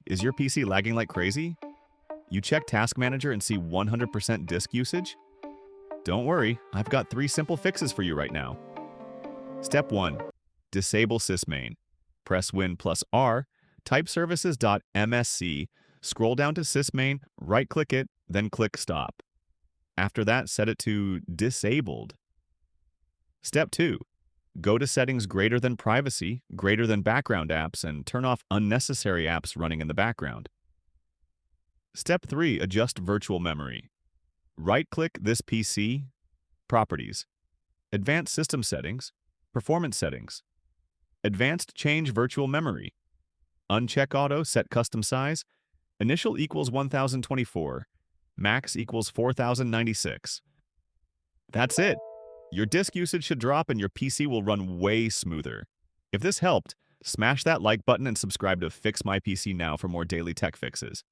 Is your PC lagging like crazy? You check Task Manager and see 100% disk usage? Don't worry, I've got 3 simple fixes for you right now. Step 1. Disable SysMain. Press Win plus R, type services.msc, scroll down to SysMain, right-click it, then click Stop. After that, set it to Disabled. Step 2. Go to Settings greater than Privacy, greater than Background apps, and turn off unnecessary apps running in the background. Step 3. Adjust virtual memory. Right-click this PC, Properties, Advanced System Settings, Performance Settings, Advanced Change Virtual Memory, Uncheck Auto, Set Custom Size, Initial equals 1024, Max equals 4096. That's it! Your disk usage should drop and your PC will run way smoother. If this helped, smash that like button and subscribe to Fix My PC Now for more daily tech fixes.